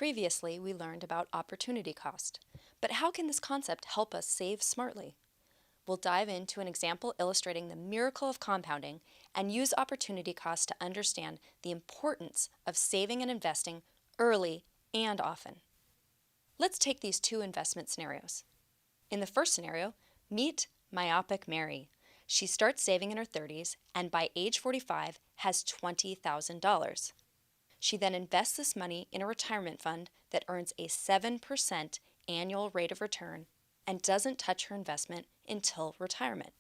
Previously, we learned about opportunity cost. But how can this concept help us save smartly? We'll dive into an example illustrating the miracle of compounding and use opportunity cost to understand the importance of saving and investing early and often. Let's take these two investment scenarios. In the first scenario, meet myopic Mary. She starts saving in her 30s and by age 45 has $20,000. She then invests this money in a retirement fund that earns a 7% annual rate of return and doesn't touch her investment until retirement.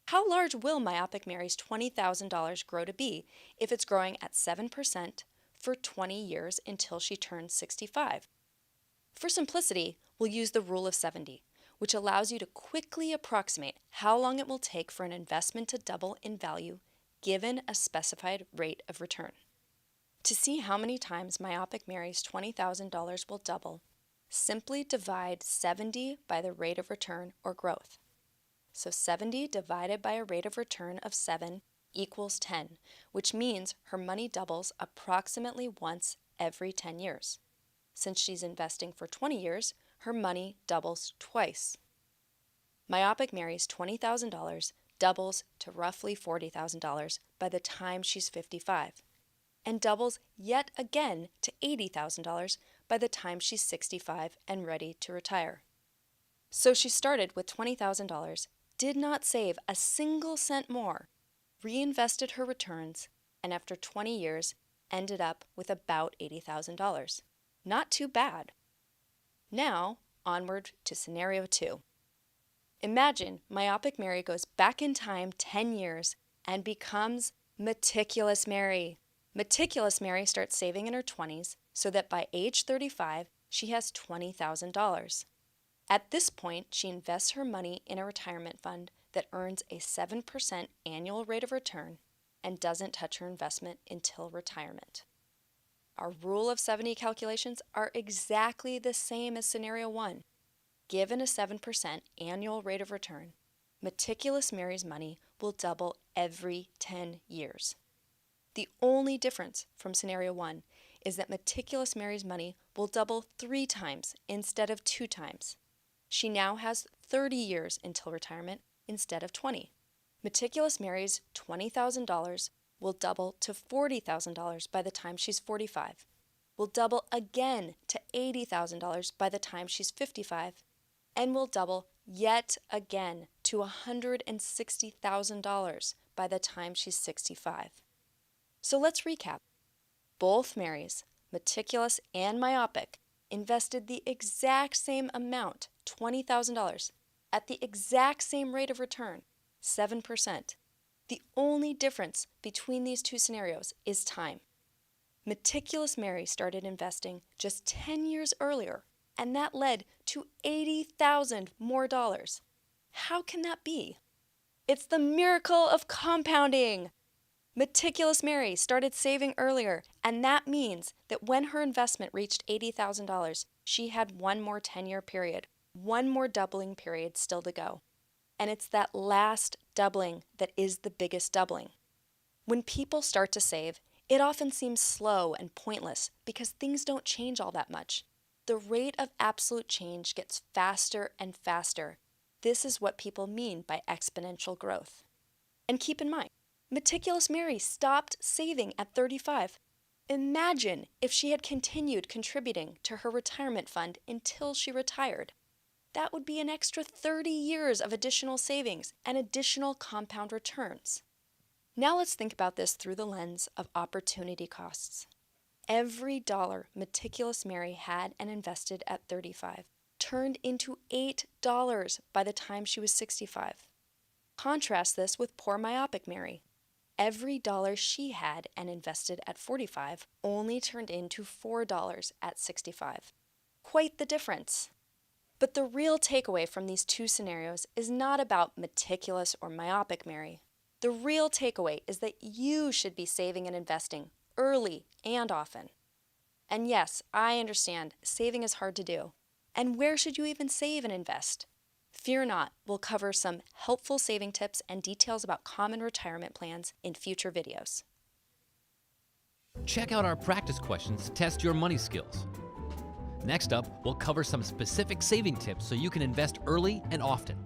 How large will myopic Mary's $20,000 grow to be if it's growing at 7% for 20 years until she turns 65? For simplicity, we'll use the rule of 70, which allows you to quickly approximate how long it will take for an investment to double in value given a specified rate of return. To see how many times myopic Mary's $20,000 will double, simply divide 70 by the rate of return or growth. So 70 divided by a rate of return of 7 equals 10, which means her money doubles approximately once every 10 years. Since she's investing for 20 years, her money doubles twice. Myopic Mary's $20,000 doubles to roughly $40,000 by the time she's 55. And doubles yet again to $80,000 by the time she's 65 and ready to retire. So she started with $20,000, did not save a single cent more, reinvested her returns, and after 20 years ended up with about $80,000. Not too bad. Now, onward to scenario 2. Imagine myopic Mary goes back in time 10 years and becomes meticulous Mary. Meticulous Mary starts saving in her 20s so that by age 35, she has $20,000. At this point, she invests her money in a retirement fund that earns a 7% annual rate of return and doesn't touch her investment until retirement. Our rule of 70 calculations are exactly the same as scenario 1. Given a 7% annual rate of return, meticulous Mary's money will double every 10 years. The only difference from scenario 1 is that meticulous Mary's money will double 3 times instead of 2 times. She now has 30 years until retirement instead of 20. Meticulous Mary's $20,000 will double to $40,000 by the time she's 45. Will double again to $80,000 by the time she's 55, and will double yet again to $160,000 by the time she's 65. So let's recap. Both Marys, meticulous and myopic, invested the exact same amount, $20,000, at the exact same rate of return, 7%. The only difference between these two scenarios is time. Meticulous Mary started investing just 10 years earlier, and that led to $80,000 more dollars. How can that be? It's the miracle of compounding! Meticulous Mary started saving earlier, and that means that when her investment reached $80,000, she had one more 10-year period, one more doubling period still to go. And it's that last doubling that is the biggest doubling. When people start to save, it often seems slow and pointless because things don't change all that much. The rate of absolute change gets faster and faster. This is what people mean by exponential growth. And keep in mind, meticulous Mary stopped saving at 35. Imagine if she had continued contributing to her retirement fund until she retired. That would be an extra 30 years of additional savings and additional compound returns. Now let's think about this through the lens of opportunity costs. Every dollar meticulous Mary had and invested at 35 turned into $8 by the time she was 65. Contrast this with poor myopic Mary. Every dollar she had and invested at 45 only turned into $4 at 65. Quite the difference. But the real takeaway from these two scenarios is not about meticulous or myopic Mary. The real takeaway is that you should be saving and investing early and often. And yes, I understand saving is hard to do. And where should you even save and invest? Fear not, we'll cover some helpful saving tips and details about common retirement plans in future videos. Check out our practice questions to test your money skills. Next up, we'll cover some specific saving tips so you can invest early and often.